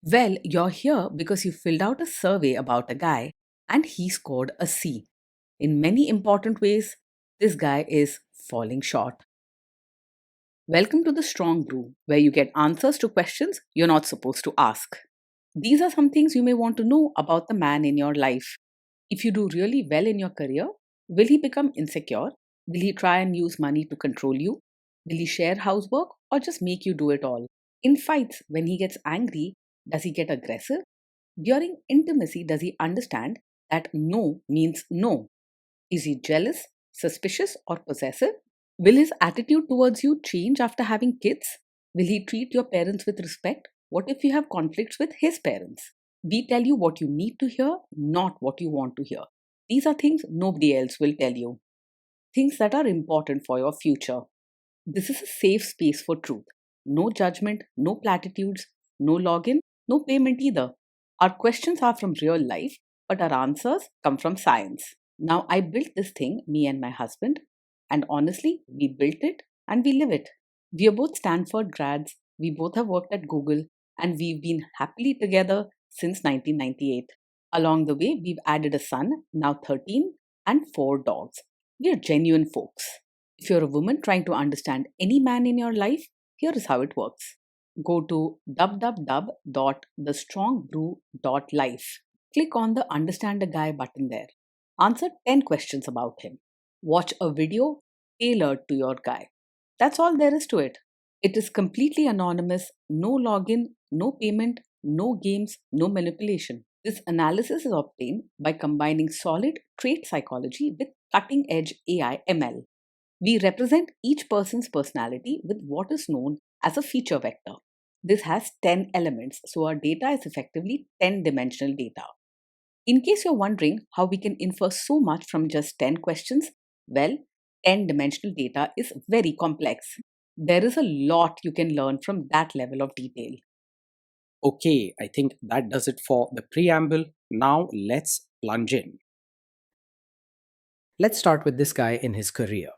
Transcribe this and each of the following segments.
Well, you're here because you filled out a survey about a guy and he scored a C. In many important ways, this guy is falling short. Welcome to the Strong Brew, where you get answers to questions you're not supposed to ask. These are some things you may want to know about the man in your life. If you do really well in your career, will he become insecure? Will he try and use money to control you? Will he share housework or just make you do it all? In fights, when he gets angry, does he get aggressive? During intimacy, does he understand that no means no? Is he jealous, suspicious, or possessive? Will his attitude towards you change after having kids? Will he treat your parents with respect? What if you have conflicts with his parents? We tell you what you need to hear, not what you want to hear. These are things nobody else will tell you, things that are important for your future. This is a safe space for truth. No judgment, no platitudes, no login, no payment either. Our questions are from real life, but our answers come from science. Now, I built this thing, me and my husband, and honestly, we built it and we live it. We are both Stanford grads, we both have worked at Google, and we've been happily together since 1998. Along the way, we've added a son, now 13, and 4 dogs. We are genuine folks. If you're a woman trying to understand any man in your life, here is how it works. Go to www.thestrongbrew.life. Click on the Understand a Guy button there. Answer 10 questions about him. Watch a video tailored to your guy. That's all there is to it. It is completely anonymous, no login, no payment, no games, no manipulation. This analysis is obtained by combining solid trait psychology with cutting edge AI ML. We represent each person's personality with what is known as a feature vector. This has 10 elements, so our data is effectively 10 dimensional data. In case you're wondering how we can infer so much from just 10 questions, well, 10 dimensional data is very complex. There is a lot you can learn from that level of detail. Okay, I think that does it for the preamble. Now let's plunge in. Let's start with this guy in his career.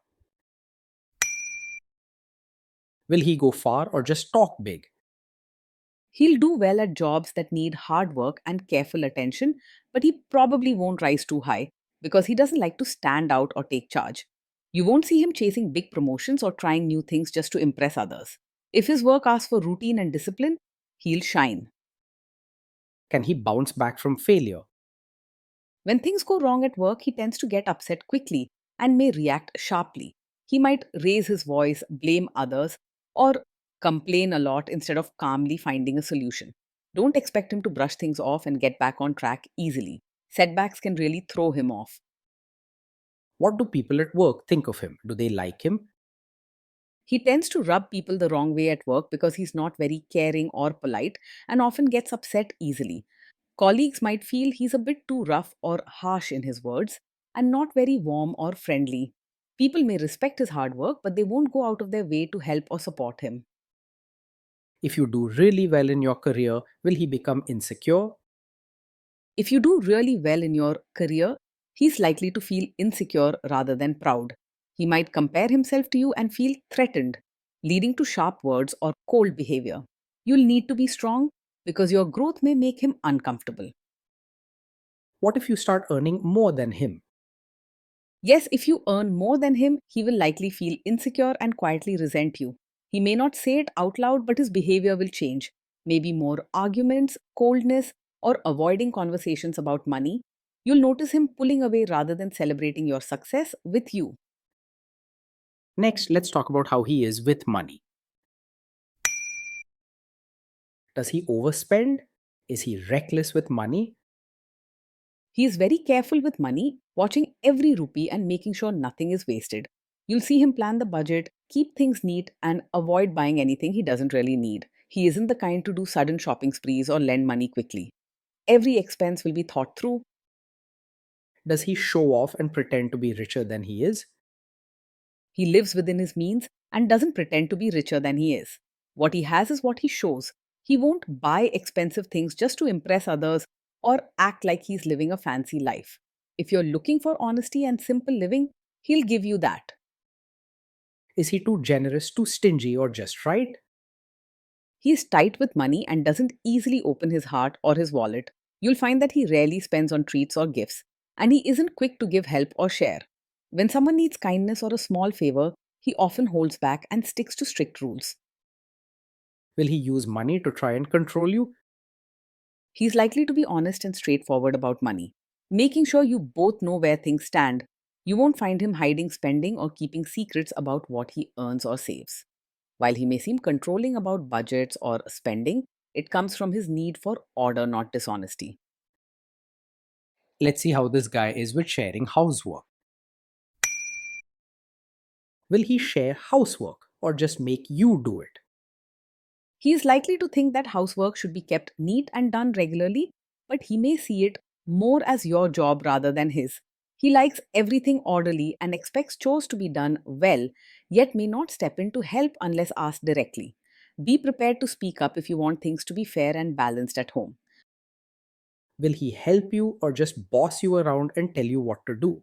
Will he go far or just talk big? He'll do well at jobs that need hard work and careful attention, but he probably won't rise too high because he doesn't like to stand out or take charge. You won't see him chasing big promotions or trying new things just to impress others. If his work asks for routine and discipline, he'll shine. Can he bounce back from failure? When things go wrong at work, he tends to get upset quickly and may react sharply. He might raise his voice, blame others, or complain a lot instead of calmly finding a solution. Don't expect him to brush things off and get back on track easily. Setbacks can really throw him off. What do people at work think of him? Do they like him? He tends to rub people the wrong way at work because he's not very caring or polite and often gets upset easily. Colleagues might feel he's a bit too rough or harsh in his words and not very warm or friendly. People may respect his hard work, but they won't go out of their way to help or support him. If you do really well in your career, will he become insecure? If you do really well in your career, he's likely to feel insecure rather than proud. He might compare himself to you and feel threatened, leading to sharp words or cold behavior. You'll need to be strong because your growth may make him uncomfortable. What if you start earning more than him? Yes, if you earn more than him, he will likely feel insecure and quietly resent you. He may not say it out loud, but his behavior will change. Maybe more arguments, coldness, or avoiding conversations about money. You'll notice him pulling away rather than celebrating your success with you. Next, let's talk about how he is with money. Does he overspend? Is he reckless with money? He is very careful with money, watching every rupee and making sure nothing is wasted. You'll see him plan the budget, keep things neat, and avoid buying anything he doesn't really need. He isn't the kind to do sudden shopping sprees or lend money quickly. Every expense will be thought through. Does he show off and pretend to be richer than he is? He lives within his means and doesn't pretend to be richer than he is. What he has is what he shows. He won't buy expensive things just to impress others or act like he's living a fancy life. If you're looking for honesty and simple living, he'll give you that. Is he too generous, too stingy, or just right? He's tight with money and doesn't easily open his heart or his wallet. You'll find that he rarely spends on treats or gifts, and he isn't quick to give help or share. When someone needs kindness or a small favor, he often holds back and sticks to strict rules. Will he use money to try and control you? He's likely to be honest and straightforward about money, making sure you both know where things stand. You won't find him hiding spending or keeping secrets about what he earns or saves. While he may seem controlling about budgets or spending, it comes from his need for order, not dishonesty. Let's see how this guy is with sharing housework. Will he share housework or just make you do it? He is likely to think that housework should be kept neat and done regularly, but he may see it more as your job rather than his. He likes everything orderly and expects chores to be done well, yet may not step in to help unless asked directly. Be prepared to speak up if you want things to be fair and balanced at home. Will he help you or just boss you around and tell you what to do?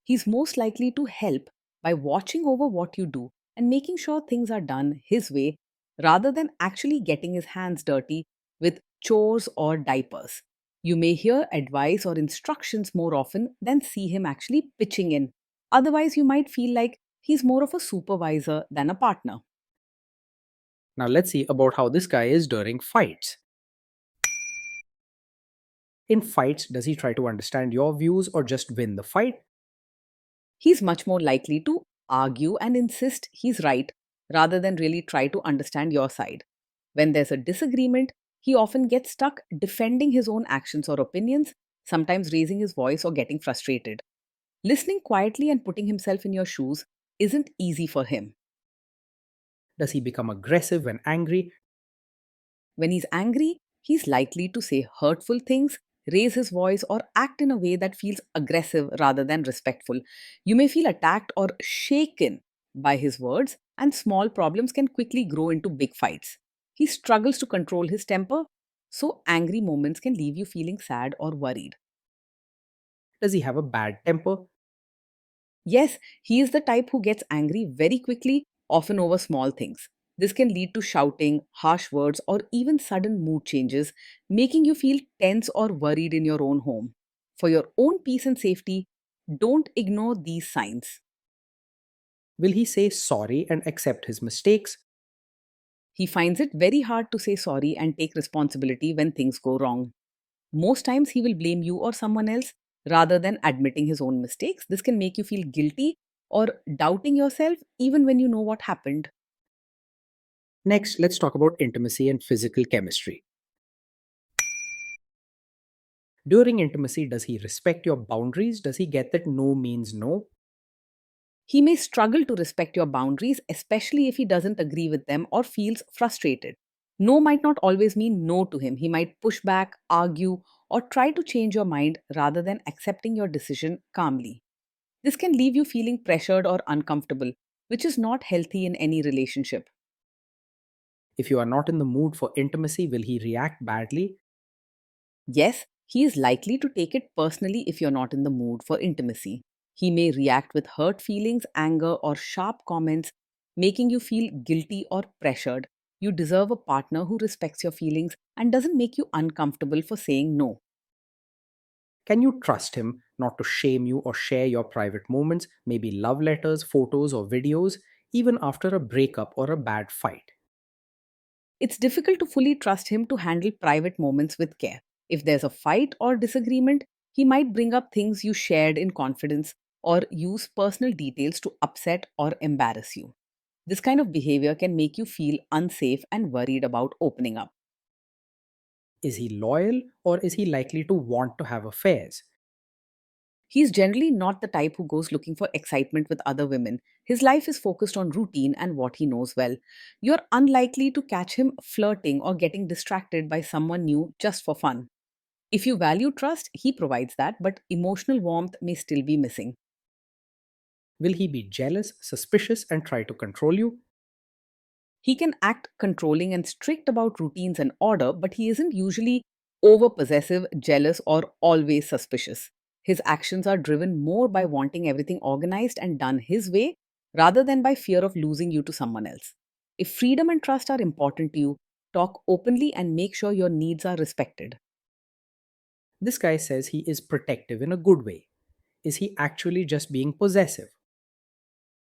He's most likely to help by watching over what you do and making sure things are done his way rather than actually getting his hands dirty with chores or diapers. You may hear advice or instructions more often than see him actually pitching in. Otherwise, you might feel like he's more of a supervisor than a partner. Now let's see about how this guy is during fights. In fights, does he try to understand your views or just win the fight? He's much more likely to argue and insist he's right rather than really try to understand your side. When there's a disagreement, he often gets stuck defending his own actions or opinions, sometimes raising his voice or getting frustrated. Listening quietly and putting himself in your shoes isn't easy for him. Does he become aggressive when angry? When he's angry, he's likely to say hurtful things, raise his voice, or act in a way that feels aggressive rather than respectful. You may feel attacked or shaken by his words, and small problems can quickly grow into big fights. He struggles to control his temper, so angry moments can leave you feeling sad or worried. Does he have a bad temper? Yes, he is the type who gets angry very quickly, often over small things. This can lead to shouting, harsh words, or even sudden mood changes, making you feel tense or worried in your own home. For your own peace and safety, don't ignore these signs. Will he say sorry and accept his mistakes? He finds it very hard to say sorry and take responsibility when things go wrong. Most times, he will blame you or someone else rather than admitting his own mistakes. This can make you feel guilty or doubting yourself even when you know what happened. Next, let's talk about intimacy and physical chemistry. During intimacy, does he respect your boundaries? Does he get that no means no? He may struggle to respect your boundaries, especially if he doesn't agree with them or feels frustrated. No might not always mean no to him. He might push back, argue, or try to change your mind rather than accepting your decision calmly. This can leave you feeling pressured or uncomfortable, which is not healthy in any relationship. If you are not in the mood for intimacy, will he react badly? Yes, he is likely to take it personally if you're not in the mood for intimacy. He may react with hurt feelings, anger, or sharp comments, making you feel guilty or pressured. You deserve a partner who respects your feelings and doesn't make you uncomfortable for saying no. Can you trust him not to shame you or share your private moments, maybe love letters, photos, or videos, even after a breakup or a bad fight? It's difficult to fully trust him to handle private moments with care. If there's a fight or disagreement, he might bring up things you shared in confidence or use personal details to upset or embarrass you. This kind of behavior can make you feel unsafe and worried about opening up. Is he loyal or is he likely to want to have affairs? He's generally not the type who goes looking for excitement with other women. His life is focused on routine and what he knows well. You're unlikely to catch him flirting or getting distracted by someone new just for fun. If you value trust, he provides that, but emotional warmth may still be missing. Will he be jealous, suspicious, and try to control you? He can act controlling and strict about routines and order, but he isn't usually over possessive, jealous, or always suspicious. His actions are driven more by wanting everything organized and done his way rather than by fear of losing you to someone else. If freedom and trust are important to you, talk openly and make sure your needs are respected. This guy says he is protective in a good way. Is he actually just being possessive?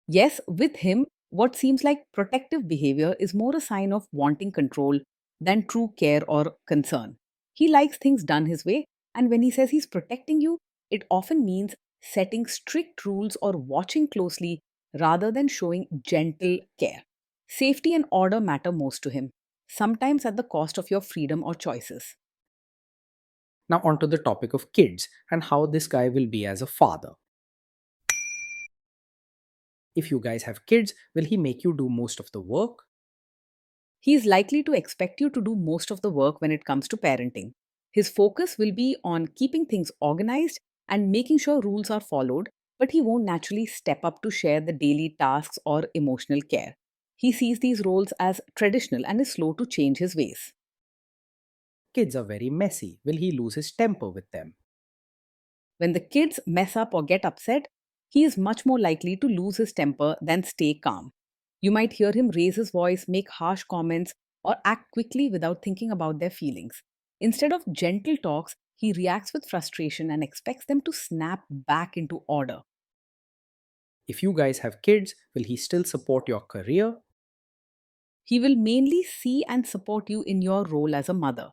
Yes, with him, what seems like protective behavior is more a sign of wanting control than true care or concern. He likes things done his way, and when he says he's protecting you, it often means setting strict rules or watching closely rather than showing gentle care. Safety and order matter most to him, sometimes at the cost of your freedom or choices. Now, onto the topic of kids and how this guy will be as a father. If you guys have kids, will he make you do most of the work? He is likely to expect you to do most of the work when it comes to parenting. His focus will be on keeping things organized and making sure rules are followed, but he won't naturally step up to share the daily tasks or emotional care. He sees these roles as traditional and is slow to change his ways. Kids are very messy. Will he lose his temper with them? When the kids mess up or get upset, he is much more likely to lose his temper than stay calm. You might hear him raise his voice, make harsh comments, or act quickly without thinking about their feelings. Instead of gentle talks, he reacts with frustration and expects them to snap back into order. If you guys have kids, will he still support your career? He will mainly see and support you in your role as a mother,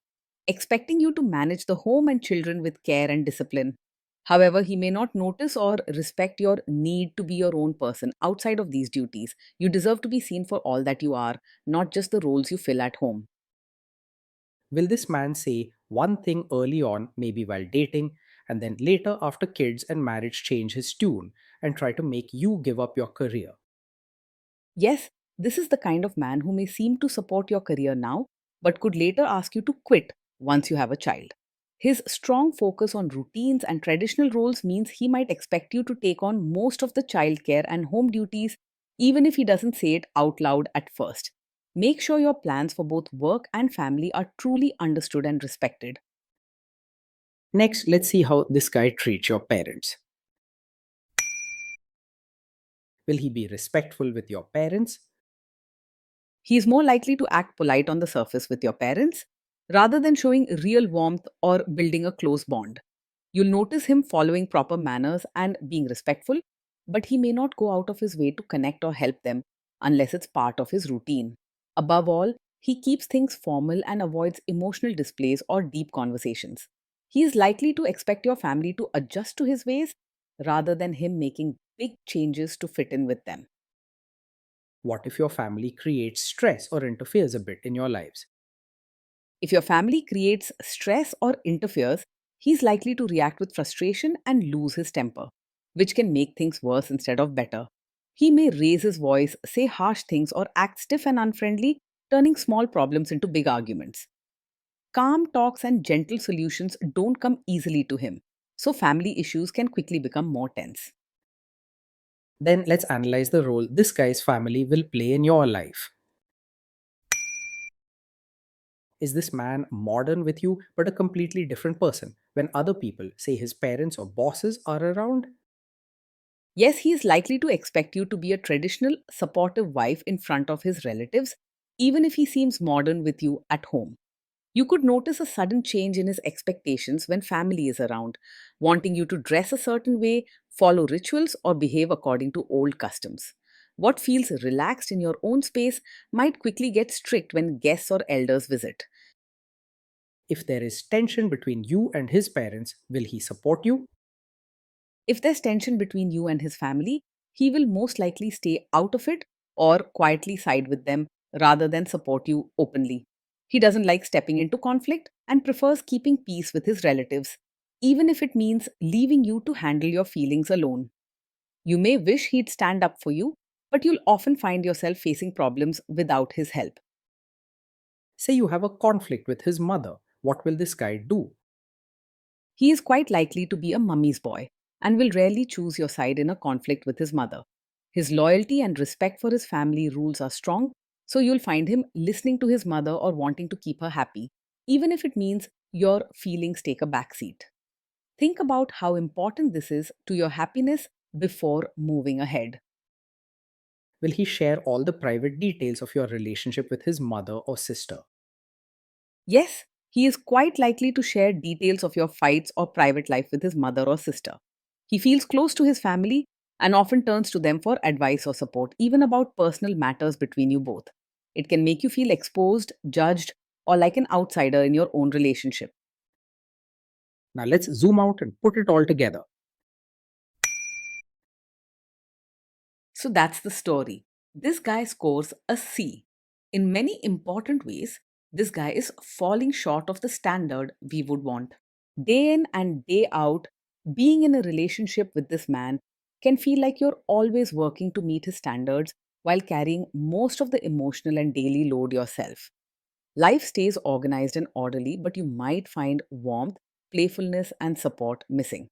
expecting you to manage the home and children with care and discipline. However, he may not notice or respect your need to be your own person outside of these duties. You deserve to be seen for all that you are, not just the roles you fill at home. Will this man say one thing early on, maybe while dating, and then later after kids and marriage change his tune and try to make you give up your career? Yes, this is the kind of man who may seem to support your career now, but could later ask you to quit once you have a child. His strong focus on routines and traditional roles means he might expect you to take on most of the childcare and home duties, even if he doesn't say it out loud at first. Make sure your plans for both work and family are truly understood and respected. Next, let's see how this guy treats your parents. Will he be respectful with your parents? He is more likely to act polite on the surface with your parents rather than showing real warmth or building a close bond. You'll notice him following proper manners and being respectful, but he may not go out of his way to connect or help them unless it's part of his routine. Above all, he keeps things formal and avoids emotional displays or deep conversations. He is likely to expect your family to adjust to his ways rather than him making big changes to fit in with them. What if your family creates stress or interferes a bit in your lives? If your family creates stress or interferes, he's likely to react with frustration and lose his temper, which can make things worse instead of better. He may raise his voice, say harsh things, or act stiff and unfriendly, turning small problems into big arguments. Calm talks and gentle solutions don't come easily to him, so family issues can quickly become more tense. Then let's analyze the role this guy's family will play in your life. Is this man modern with you but a completely different person when other people, say his parents or bosses, are around? Yes, he is likely to expect you to be a traditional, supportive wife in front of his relatives, even if he seems modern with you at home. You could notice a sudden change in his expectations when family is around, wanting you to dress a certain way, follow rituals, or behave according to old customs. What feels relaxed in your own space might quickly get strict when guests or elders visit. If there is tension between you and his parents, will he support you? If there's tension between you and his family, he will most likely stay out of it or quietly side with them rather than support you openly. He doesn't like stepping into conflict and prefers keeping peace with his relatives, even if it means leaving you to handle your feelings alone. You may wish he'd stand up for you, but you'll often find yourself facing problems without his help. Say you have a conflict with his mother. What will this guy do? He is quite likely to be a mummy's boy and will rarely choose your side in a conflict with his mother. His loyalty and respect for his family rules are strong, so you'll find him listening to his mother or wanting to keep her happy, even if it means your feelings take a backseat. Think about how important this is to your happiness before moving ahead. Will he share all the private details of your relationship with his mother or sister? Yes, he is quite likely to share details of your fights or private life with his mother or sister. He feels close to his family and often turns to them for advice or support, even about personal matters between you both. It can make you feel exposed, judged, or like an outsider in your own relationship. Now let's zoom out and put it all together. So that's the story. This guy scores a C. In many important ways, this guy is falling short of the standard we would want. Day in and day out, being in a relationship with this man can feel like you're always working to meet his standards while carrying most of the emotional and daily load yourself. Life stays organized and orderly, but you might find warmth, playfulness, and support missing.